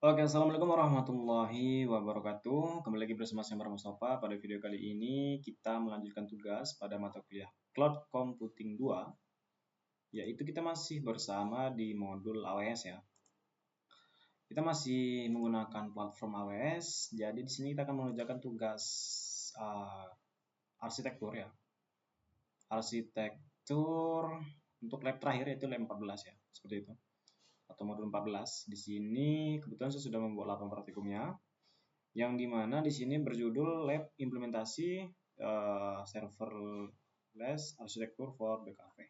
Oke, assalamualaikum warahmatullahi wabarakatuh. Kembali lagi bersama saya Mustafa. Pada video kali ini kita melanjutkan tugas pada mata kuliah Cloud Computing 2, yaitu kita masih bersama di modul AWS ya. Kita masih menggunakan platform AWS, jadi di sini kita akan mengerjakan tugas arsitektur ya. Arsitektur untuk lab terakhir yaitu lab 14 ya, seperti itu. Atau modul 14. Di sini kebetulan saya sudah membuat laporan praktikumnya, yang dimana di sini berjudul Lab Implementasi Serverless Architecture for the Cafe.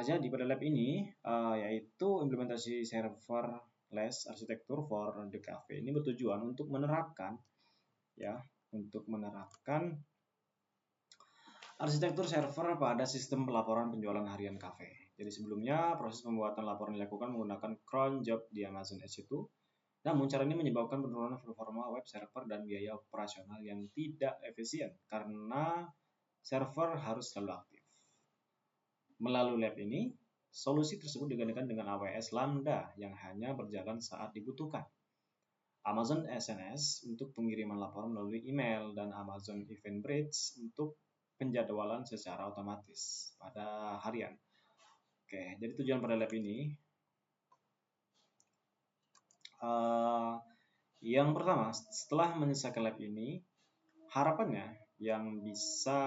Jadi pada lab ini yaitu implementasi serverless architecture for the cafe ini bertujuan untuk menerapkan arsitektur server pada sistem pelaporan penjualan harian kafe. Jadi sebelumnya proses pembuatan laporan dilakukan menggunakan cron job di Amazon S2. Namun cara ini menyebabkan penurunan performa web server dan biaya operasional yang tidak efisien karena server harus selalu aktif. Melalui lab ini, solusi tersebut digantikan dengan AWS Lambda yang hanya berjalan saat dibutuhkan. Amazon SNS untuk pengiriman laporan melalui email dan Amazon Event Bridge untuk penjadwalan secara otomatis pada harian. Oke, jadi tujuan pada lab ini yang pertama, setelah menyelesaikan lab ini, harapannya yang bisa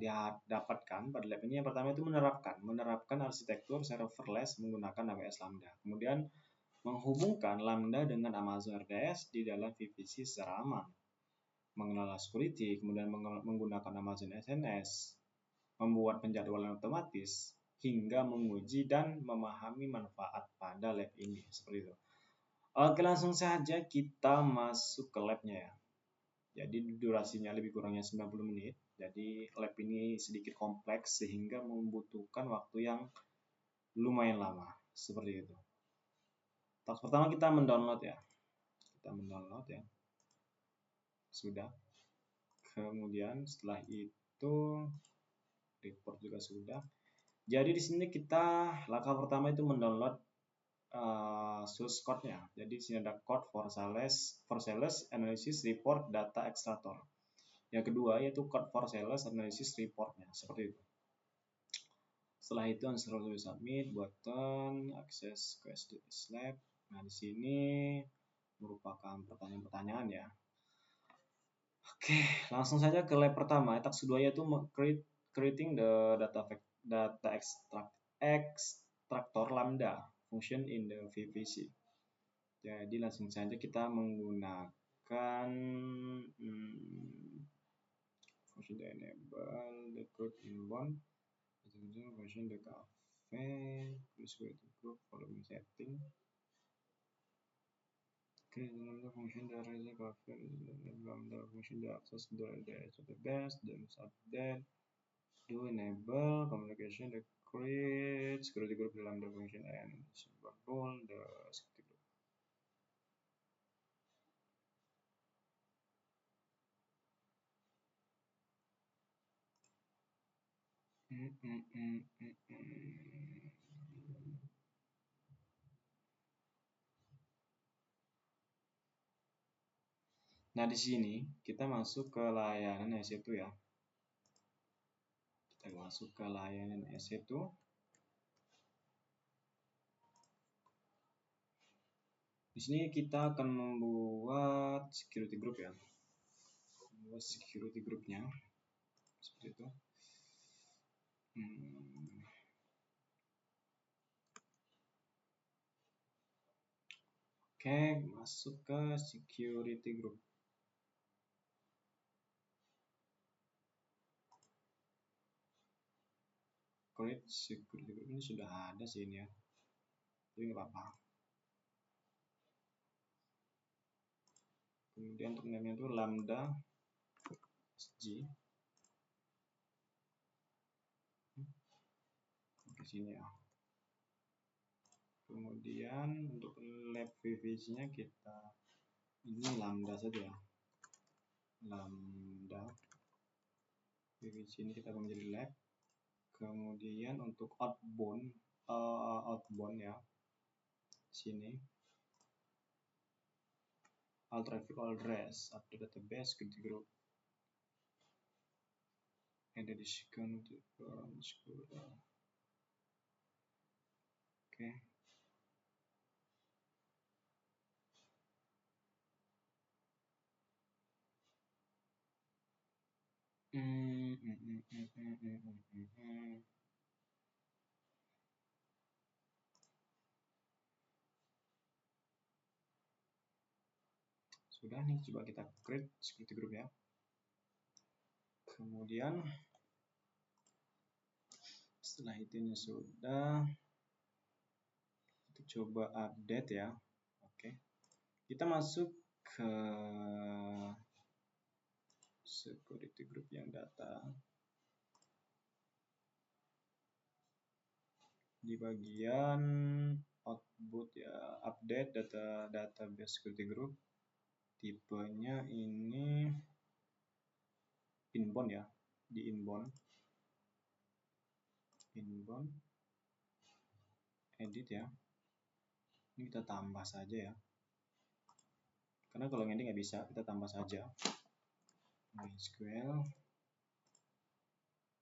didapatkan pada lab ini yang pertama itu menerapkan arsitektur serverless menggunakan AWS Lambda. Kemudian menghubungkan Lambda dengan Amazon RDS di dalam VPC secara aman. Mengelola security, kemudian menggunakan Amazon SNS, membuat penjadwalan otomatis, hingga menguji dan memahami manfaat pada lab ini. Seperti itu. Oke, langsung saja kita masuk ke labnya ya. Jadi durasinya lebih kurangnya 90 menit. Jadi lab ini sedikit kompleks sehingga membutuhkan waktu yang lumayan lama. Seperti itu. Task pertama kita mendownload ya. Sudah. Kemudian setelah itu report juga sudah. Jadi di sini kita langkah pertama itu mendownload source code-nya. Jadi di sini ada code for sales analysis report data extractor. Yang kedua yaitu code for sales analysis report-nya, seperti itu. Setelah itu unsur to submit button access quest lab. Nah, di sini merupakan pertanyaan-pertanyaan ya. Oke, langsung saja ke lab pertama. Task 2 yaitu creating the data extractor lambda function in the VPC. Jadi langsung saja kita menggunakan function enable the code inbound function the cafe please go to group following setting. Create the function the raise cafe lambda function the access the best then update do enable communication the create security group lambda function and symbol the security group. Nah, di sini kita masuk ke layanan S1 ya. Kita masuk ke layanan S1. Di sini kita akan membuat security group ya. Membuat security groupnya seperti itu. Oke, masuk ke security group. Create security group ini sudah ada sih ini ya. Tapi nggak apa-apa. Kemudian untuk name-nya itu lambda SG. Di sini ya. Kemudian untuk lab VPC-nya kita ini lambda saja. Lambda VPC ini kita akan menjadi lab. Kemudian untuk outbound ya. sini all traffic all address update database security group add addition to oke. Sudah nih, coba kita create security group ya. Kemudian setelah itu sudah, kita coba update ya. Oke, kita masuk ke security group yang data di bagian output ya, update database security group. Tipenya ini inbound ya, di inbound edit ya. Ini kita tambah saja ya, karena kalau ini nggak bisa, kita tambah saja MySQL.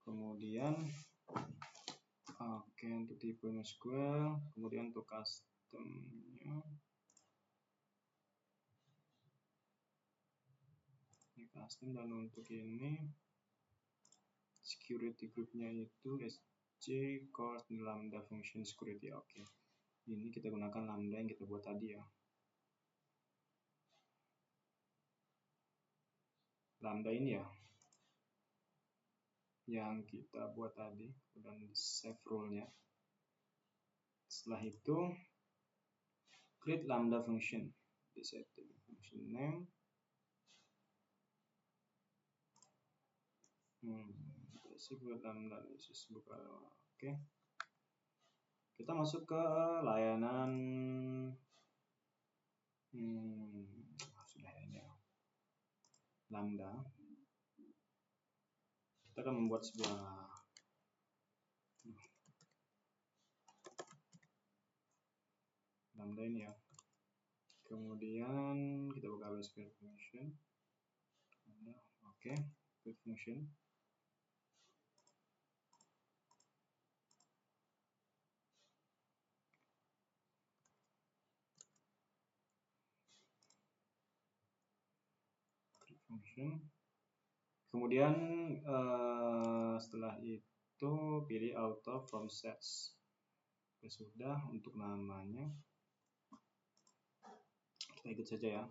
Kemudian oke, untuk tipe MySQL, kemudian untuk customnya ini custom, dan untuk ini security groupnya itu SC core lambda function security. Oke, ini kita gunakan lambda yang kita buat tadi ya, lambda ini ya yang kita buat tadi, dan save rule-nya. Setelah itu create lambda function, di setting function name, buat lambda buka. Oke, kita masuk ke layanan sudah ini ya, lambda. Kita akan membuat sebuah lambda ini ya. Kemudian kita buka SQL function. Oke, create function. Kemudian setelah itu pilih auto from sets. Sudah, untuk namanya kita ikut saja ya.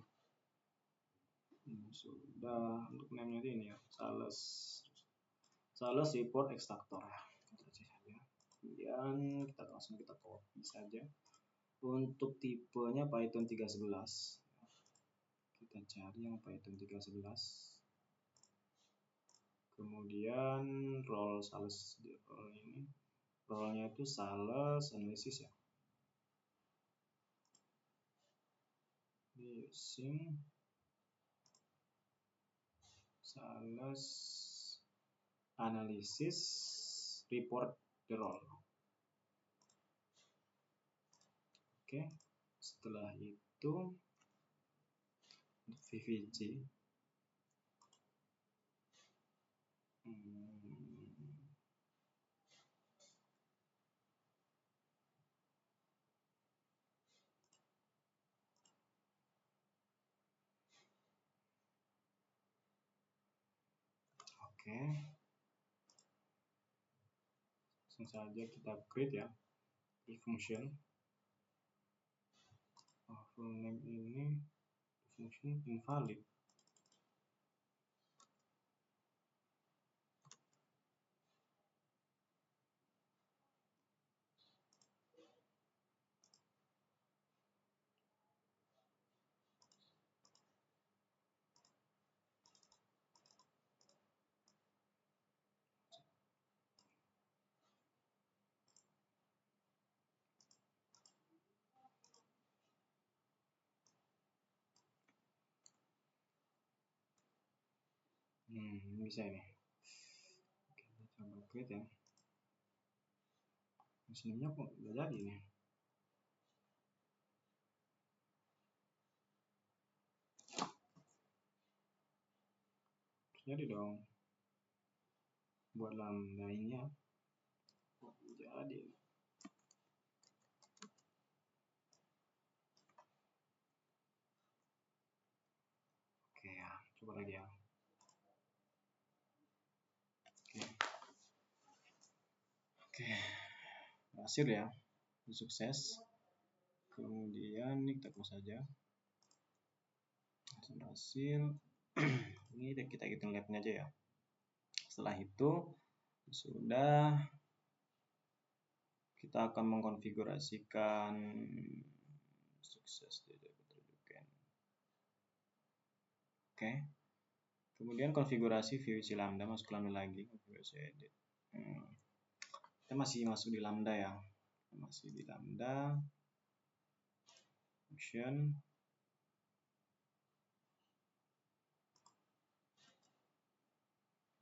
Sudah, untuk namanya ini ya, Sales report extractor ya. Kemudian kita copy saja. Untuk tipenya Python 3.11. Kita cari yang Python 3.11. Kemudian role sales, role ini, role-nya itu sales analysis ya. Using sales analysis report the role. Oke, setelah itu VVG. Oke, langsung saja kita create ya, create function. Full name ini function invalid. Bisa ini. Oke, kita coba create ya. Mesinnya kok nggak jadi nih. Jadi dong buat lambda ini ya. Jadi oke ya, coba lagi ya. Oke, berhasil ya, sukses. Kemudian ini kita close saja. Berhasil. Ini kita hitung labnya aja ya. Setelah itu sudah kita akan mengkonfigurasikan sukses tidak tertunjukkan. Oke. Kemudian konfigurasi VPC lambda, masuk lambda lagi, konfigurasi edit. Kita masih masuk di lambda ya. Masih di lambda function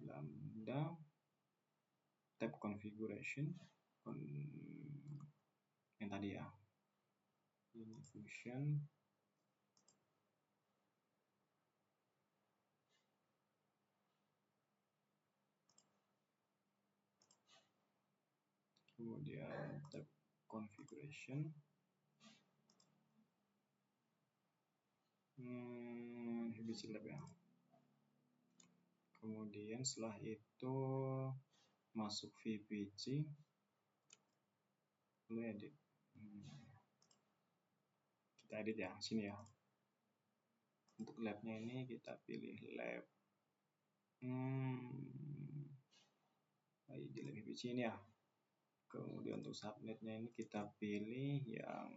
lambda tab configuration yang tadi ya, ini function kemudian tab configuration VPC lab ya. Kemudian setelah itu masuk VPC lalu edit. Kita edit ya, sini ya. Untuk labnya ini kita pilih lab di lab VPC ini ya. Kemudian untuk subnetnya ini kita pilih yang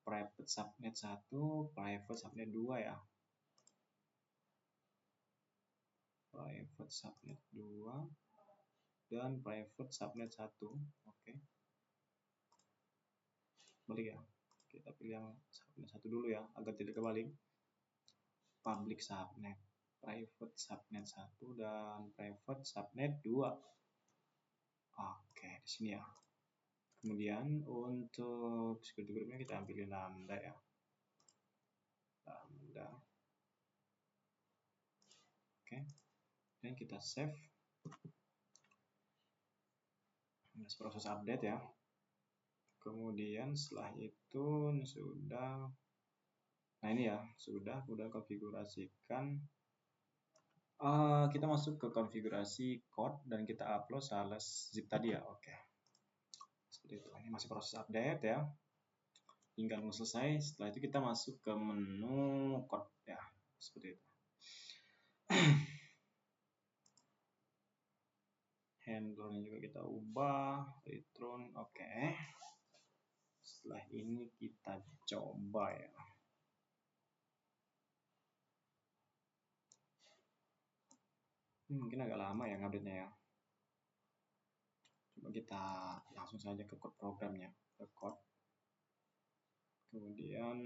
private subnet 1, private subnet 2 ya. Private subnet 2 dan private subnet 1. Oke. Balik ya. Kita pilih yang subnet 1 dulu ya, agar tidak kebalik. Public subnet, private subnet 1 dan private subnet 2. Oke, di sini ya. Kemudian untuk security groupnya kita ambil lambda ya. Lambda. Oke. Dan kita save. Proses update ya. Kemudian setelah itu sudah, nah ini ya, sudah konfigurasikan. Kita masuk ke konfigurasi code dan kita upload sales zip tadi ya. Oke. Seperti itu. Ini masih proses update ya. Hingga selesai. Setelah itu kita masuk ke menu code ya. Seperti itu. Handle-nya juga kita ubah, return. Oke. Setelah ini kita coba ya. Mungkin agak lama ya ngupdate-nya ya. Coba kita langsung saja ke code programnya, ke code. Kemudian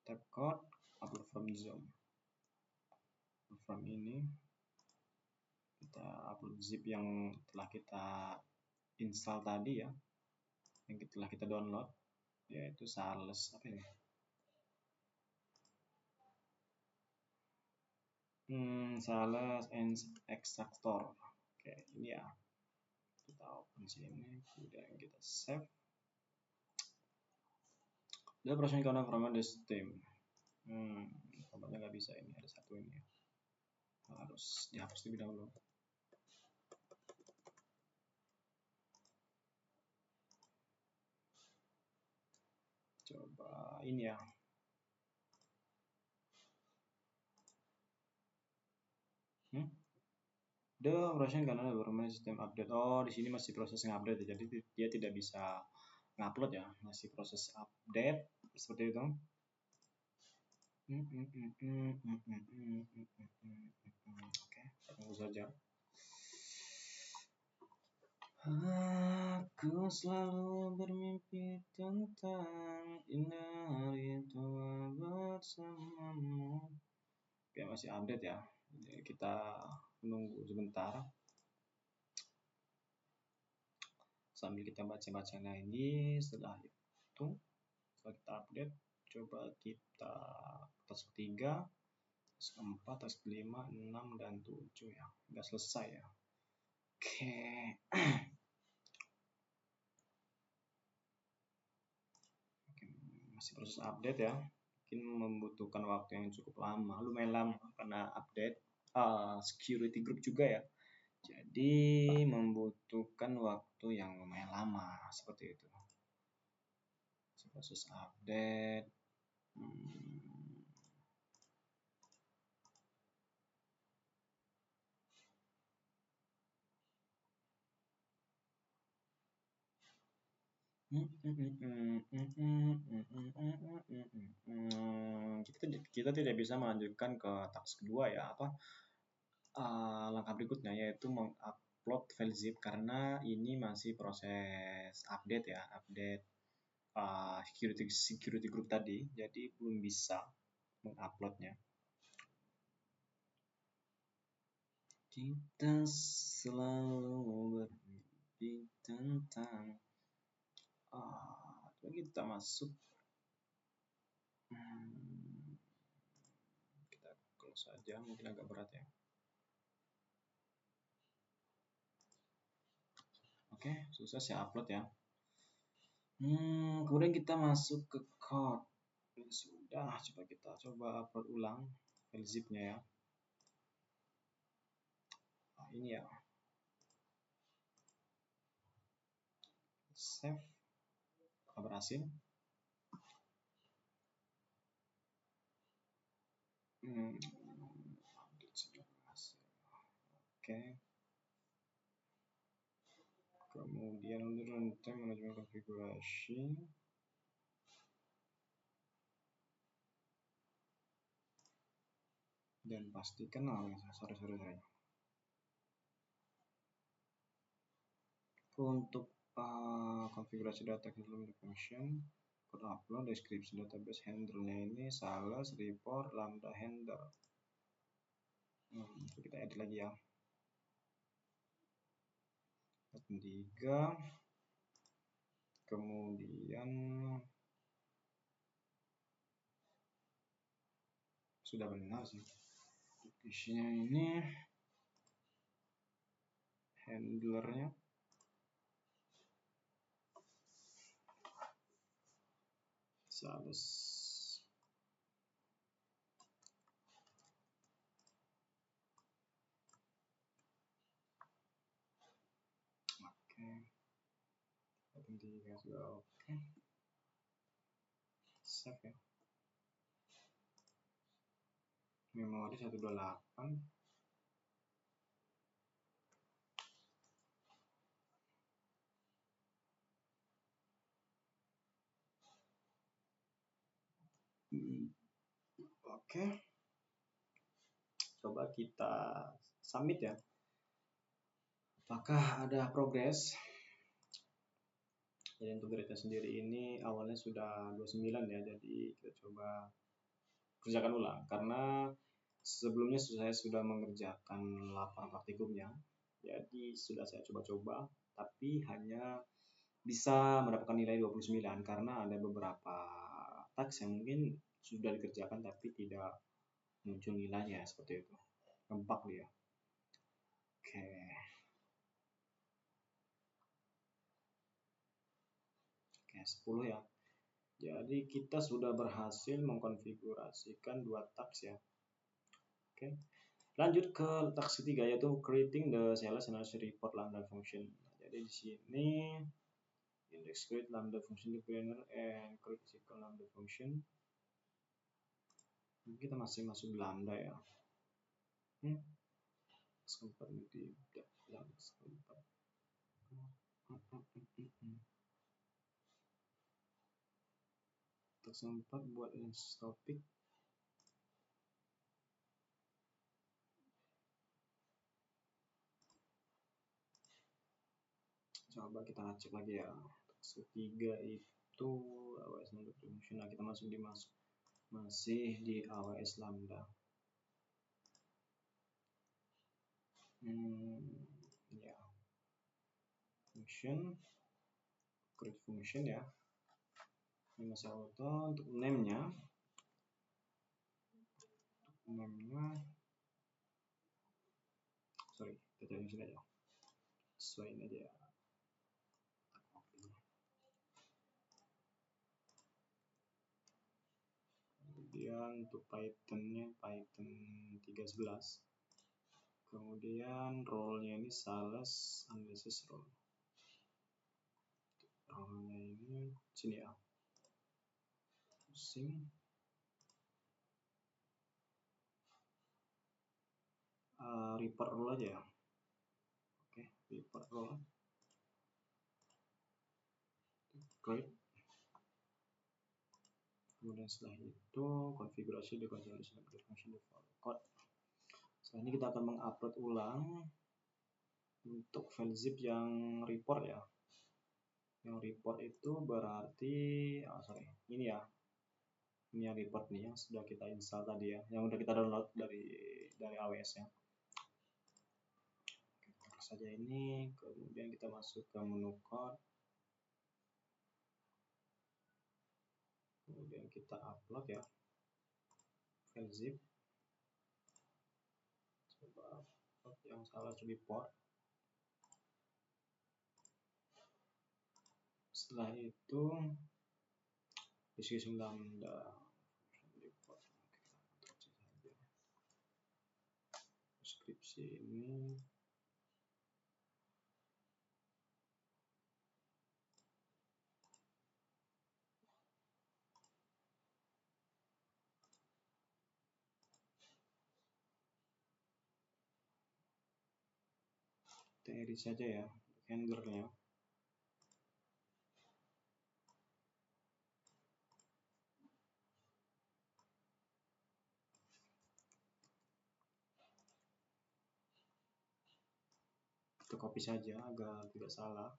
tab code, upload from Zoom. From ini kita upload zip yang telah kita install tadi ya, yang telah kita download, yaitu sales apa ini? Sales and extractor. Oke, ini ya. Kita open sini, kemudian kita save. The operation counter from the system. Tampaknya nggak bisa, ini ada satu ini ya. Harus dihapus terlebih dahulu. Coba ini ya. The operation karena bermain sistem update. Oh, di sini masih proses update, jadi dia tidak bisa ngupload ya, masih proses update seperti itu. Oke, tunggu saja. Aku selalu bermimpi tentang indah hari tua bersamamu. Oke, masih update ya. Jadi kita menunggu sebentar sambil kita baca-baca lagi. Setelah itu, setelah kita update, coba kita task ketiga, task keempat, task kelima, 6 dan 7 ya. Nggak selesai ya. Oke. Masih proses update ya. Mungkin membutuhkan waktu yang cukup lama, lumayan lama karena update security group juga ya. Jadi membutuhkan waktu yang lumayan lama seperti itu. Proses update. Kita tidak bisa melanjutkan ke task kedua ya, langkah berikutnya yaitu mengupload file zip karena ini masih proses update ya, update security group tadi, jadi belum bisa menguploadnya. Kita selalu bermimpi tentang kita masuk, kita close saja, mungkin agak berat ya. Oke, sukses ya upload ya. Kemudian kita masuk ke code. Sudah, coba upload ulang file zip-nya ya. Nah, ini ya. Save. Berhasil. Oke. Kemudian untuk runtime manajemen konfigurasi. Dan pastikan sorry. Untuk konfigurasi data function, code upload, deskripsi database handle-nya ini sales, report, lambda handle. Kita edit lagi ya. 3. Kemudian sudah benar sih. Isinya ini handlernya sales. Oke. 3 sudah oke. Save ya. Memori 128. Oke. Coba kita submit ya. Apakah ada progres? Jadi untuk grade sendiri ini awalnya sudah 29 ya, jadi kita coba kerjakan ulang karena sebelumnya saya sudah mengerjakan 8 praktikumnya, jadi sudah saya coba-coba tapi hanya bisa mendapatkan nilai 29 karena ada beberapa task yang mungkin sudah dikerjakan tapi tidak muncul nilainya seperti itu, nampak dia. Oke. Oke, 10 ya. Jadi kita sudah berhasil mengkonfigurasikan 2 task ya. Oke. Lanjut ke task ketiga yaitu creating the sales analysis report lambda function. Jadi di sini index create lambda function designer and create SQL lambda function. Kita masih masuk lambda ya. Sempat tidak sempat. Sempat buat topik. Coba kita cek lagi ya. Ketiga itu AWS lambda function. Nah, kita masih di AWS lambda. Ya. Function, create function ya. Masih auto. Untuk name-nya sorry, kita cari sini aja, sesuaiin aja ya. Kemudian untuk Python-nya Python 3.11. Kemudian role-nya ini sales analysis role. Role-nya ini sini ya. Pusing. Report role aja ya. Oke, report role. Create. Kemudian setelah itu konfigurasi di function default code. Setelah ini kita akan mengupload ulang untuk file zip yang report ya. Yang report itu berarti ini ya. Ini yang report nih yang sudah kita install tadi ya, yang udah kita download dari AWS ya. Kita klik saja ini, kemudian kita masuk ke menu code. Kemudian kita upload ya file zip. Coba upload yang salah report. Setelah itu description lambda report. Deskripsi ini TRI saja ya, handlernya. Kita copy saja agar tidak salah.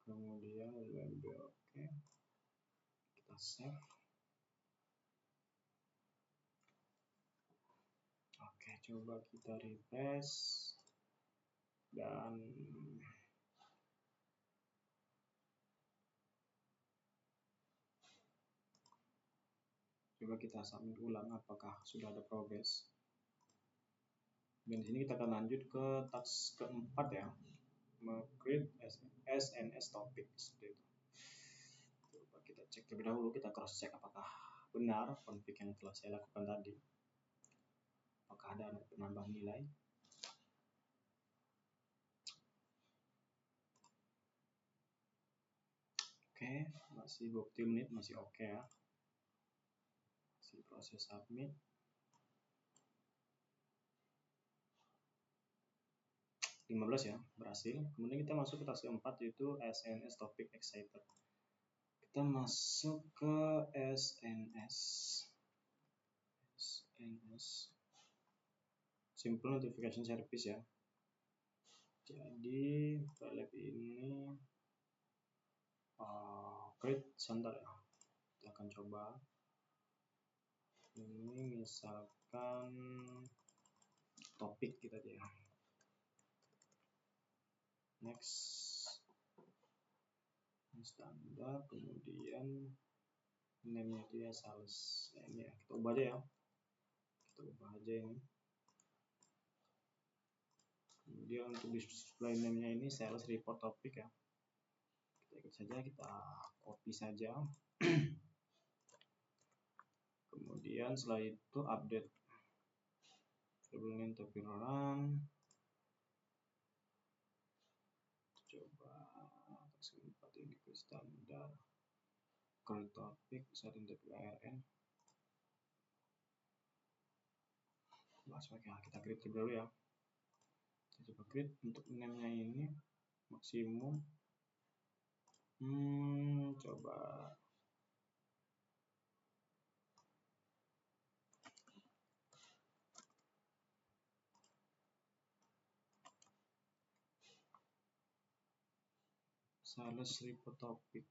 Kemudian label oke. Kita save. Oke, coba kita refresh dan coba kita submit ulang apakah sudah ada progress. Dan di sini kita akan lanjut ke task keempat ya, create SNS topic seperti itu. Coba kita cek terlebih dahulu, kita cross check apakah benar config yang telah saya lakukan tadi, apakah ada penambah nilai. Oke, masih 20 menit, masih oke ya. Masih proses submit. Ya, berhasil. Kemudian kita masuk ke task keempat yaitu SNS topic exciter. Kita masuk ke SNS simple notification service ya. Jadi file ini create center ya. Kita akan coba ini misalkan topik kita ya. Next standar, kemudian name-nya itu ya sales. Nah, ini ya kita ubah aja ya. Kita ubah aja ini. Kemudian untuk display name-nya ini sales report topic ya. Kita ikut saja, kita copy saja. Kemudian setelah itu update variable name topic run. Coba tempat ini ke standar current topic saat ini topic ARN. Kita create dulu ya. Kita coba create untuk name-nya ini maksimum. Coba sales report topic.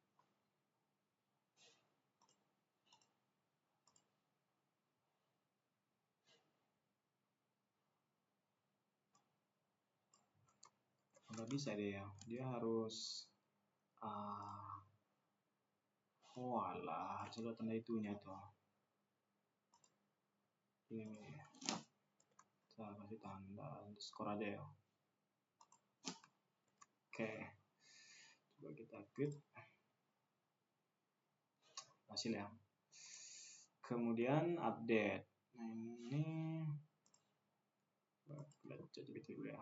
Nggak bisa deh ya, dia harus Oh alah, harus ada tanda itunya tuh. Ini saya kasih tanda underscore aja ya. Oke, coba kita klik hasil ya. Kemudian update. Nah ini baca GPT dulu ya.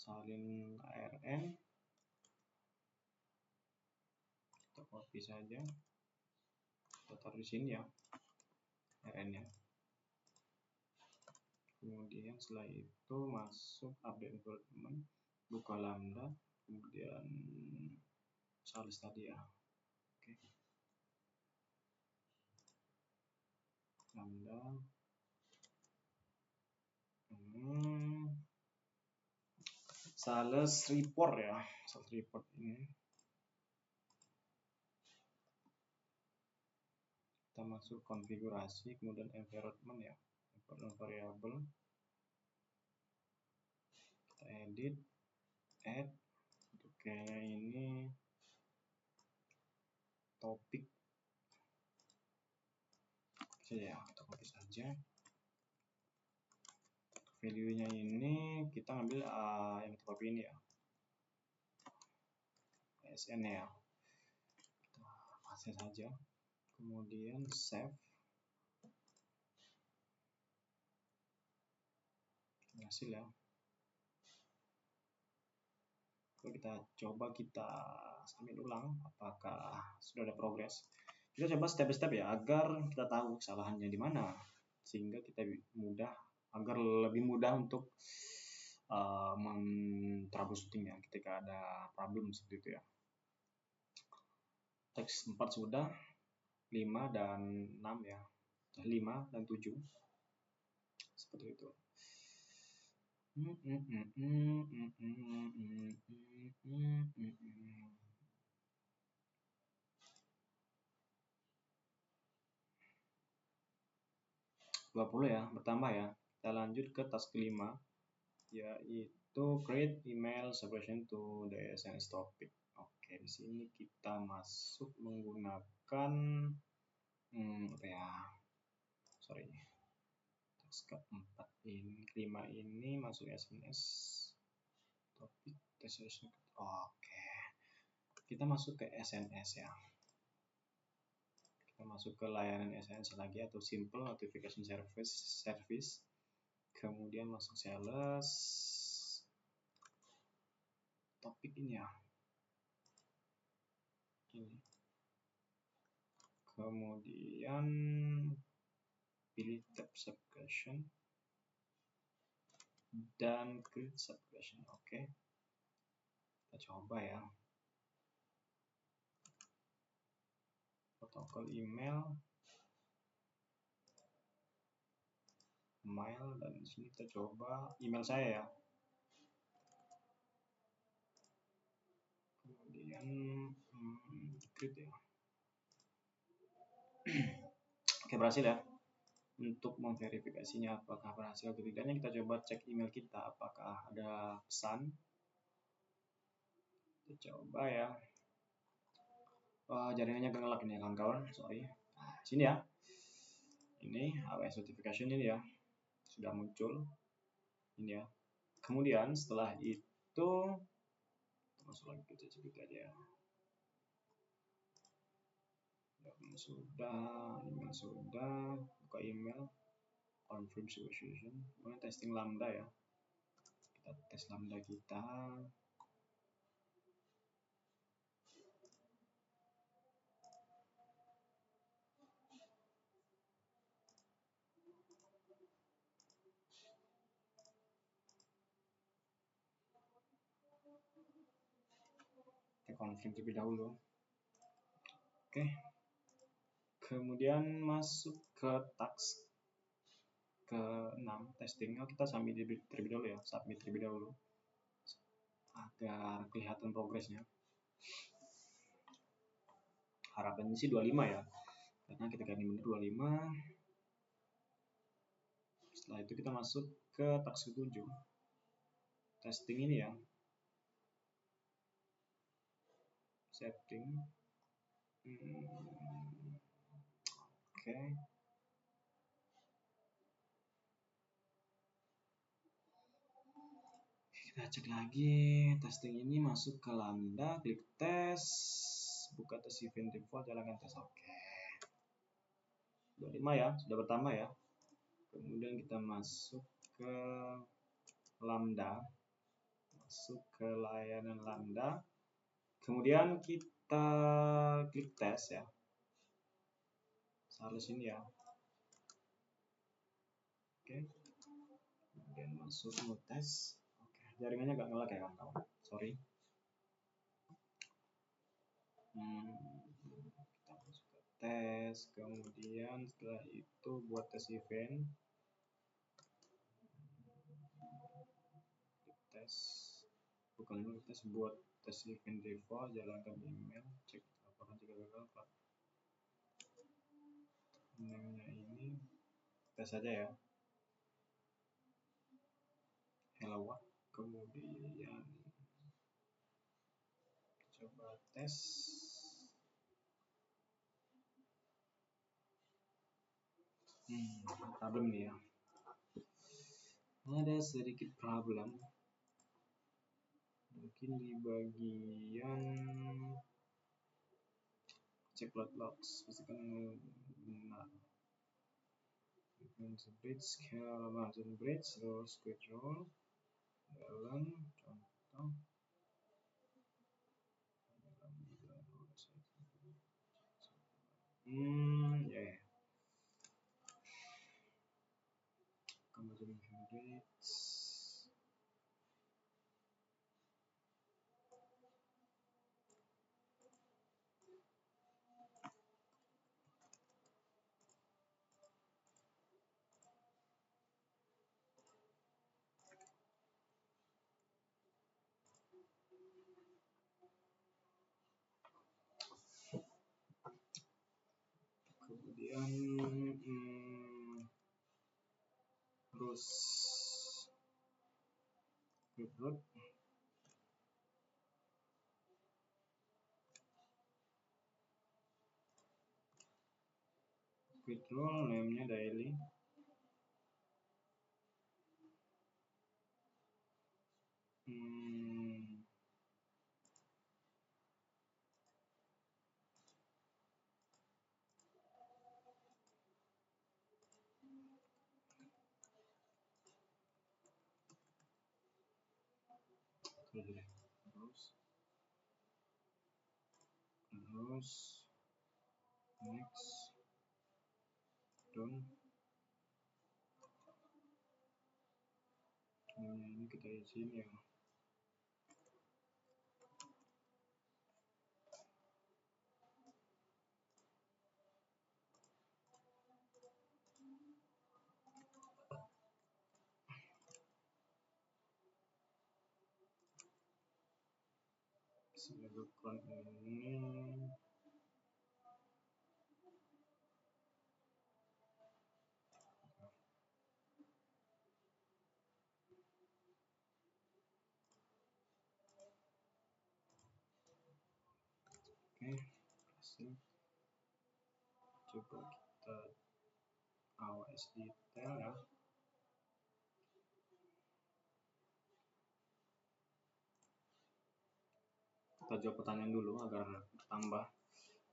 Salin ARN, kita copy saja, kita taruh di sini ya ARN nya. Kemudian setelah itu masuk update environment, buka lambda, kemudian sales tadi ya. Oke. Lambda sales report ya, sales report ini kita masuk konfigurasi, kemudian environment ya, environment variable, kita edit, add, untuk kayaknya ini topik saja, kita copy saja. Value nya ini kita ambil yang kita copy ini ya, SN ya, kita paste saja, kemudian save, hasil ya. Kalau kita coba kita submit ulang apakah sudah ada progres. Kita coba step by step ya agar kita tahu kesalahannya di mana, sehingga kita agar lebih mudah untuk troubleshooting ya ketika ada problem seperti itu ya. Teks 4 sudah, 5 dan 6 ya, 5 dan 7 seperti itu. 20 ya, bertambah ya. Kita lanjut ke task kelima, yaitu create email separation to the SNS topic. Oke, di sini kita masuk menggunakan task keempat ini, kelima ini masuk SNS topik destination. Oke, kita masuk ke SNS ya. Kita masuk ke layanan SNS lagi atau simple notification service. Kemudian masuk sales, topik ini ya, ini. Kemudian pilih tab subscription dan create subscription. Oke, kita coba ya. Protokol email, dan di sini kita coba email saya ya. Kemudian create ya. Oke, berhasil ya. Untuk memverifikasinya apakah berhasil atau tidaknya, kita coba cek email kita apakah ada pesan. Kita coba ya. Jaringannya ngelak ini ya kawan-kawan, sorry. Nah, sini ya. Ini AWS notification ini ya. Sudah muncul. Ini ya. Kemudian setelah itu masuk lagi ke ChatGPT aja. Email sudah, buka email, confirm situation, kemudian testing lambda ya. Kita tes lambda kita. Kita confirm terlebih dahulu. Oke. Kemudian masuk ke task ke-6 testing. Kita submit terlebih dahulu ya, submit terlebih dahulu agar kelihatan progresnya. Harapannya sih 25 ya, karena kita ganti benar 25. Setelah itu kita masuk ke task ke-7 testing ini ya. setting. Oke. Kita cek lagi, testing ini masuk ke Lambda, klik tes, buka tes event default, jalankan tes. Oke. Sudah 5 ya, sudah pertama ya. Kemudian kita masuk ke Lambda, masuk ke layanan Lambda. Kemudian kita klik tes ya. Harus ini ya. Oke. Kemudian masuk mode tes. Oke, jaringannya nggak nge-lag ya kawan-kawan. Sorry. Kita masuk ke tes, kemudian setelah itu buat tes event. Tes, bukan tes, buat tes event default, jalankan email, cek apakah jika gagal Pak. Namanya ini tes saja ya. Hello World. Kemudian coba tes. Problem nih ya. Ada sedikit problem. Mungkin di bagian cek logs pastikan benar. Bridge, Amazon Bridge, terus schedule dalam contoh ya. Amazon Bridge. Kemudian terus recruit role name-nya daily. Terus next done. Ini kita isiin ya. Sebelum ini hasil. Coba kita awas detail ya. Kita jawab pertanyaan dulu agar bertambah.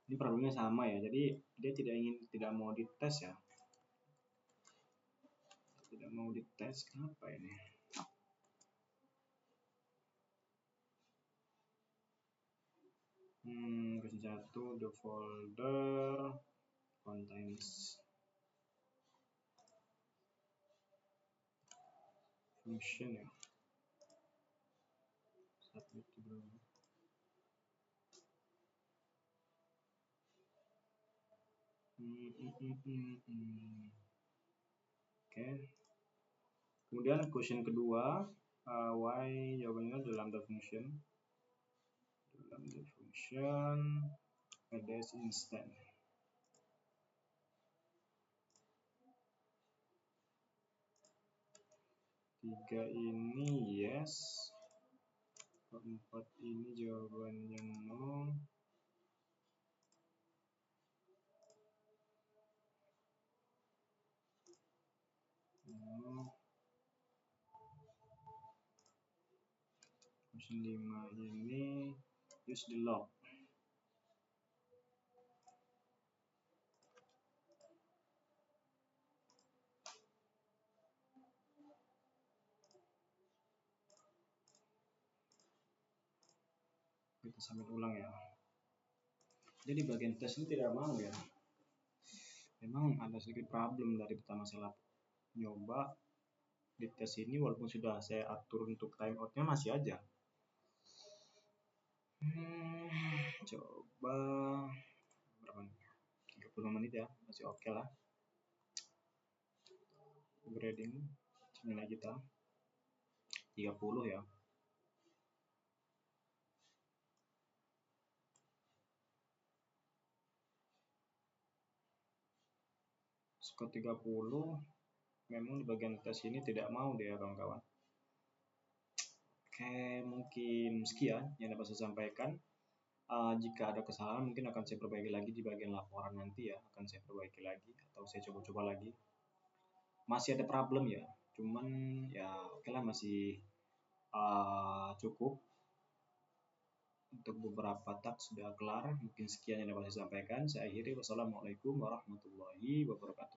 Ini problemnya sama ya, jadi dia tidak mau dites ya. Tidak mau dites, kenapa ini? Versi 1, the folder contains function ya. Submit dulu. Oke. Kemudian question kedua, why jawabannya dalam the function. Dalam the function ada instant. Tiga ini yes. Keempat ini jawabannya no. Option 5 ini use the log. Kita sambil ulang ya. Jadi bagian tes ini tidak mau ya. Memang ada sedikit problem dari pertama saya nyoba di tes ini, walaupun sudah saya atur untuk timeoutnya masih aja. Coba berapa nih? 30 menit ya, masih oke lah. Grading nilai kita 30 ya. Skor 30 memang di bagian tes ini tidak mau dia kawan-kawan. Oke, mungkin sekian yang dapat saya sampaikan. Jika ada kesalahan mungkin akan saya perbaiki lagi di bagian laporan nanti ya, akan saya perbaiki lagi atau saya coba-coba lagi. Masih ada problem ya, cuman ya oke lah, masih cukup. Untuk beberapa tab sudah kelar. Mungkin sekian yang dapat saya sampaikan. Saya akhiri. Wassalamualaikum warahmatullahi wabarakatuh.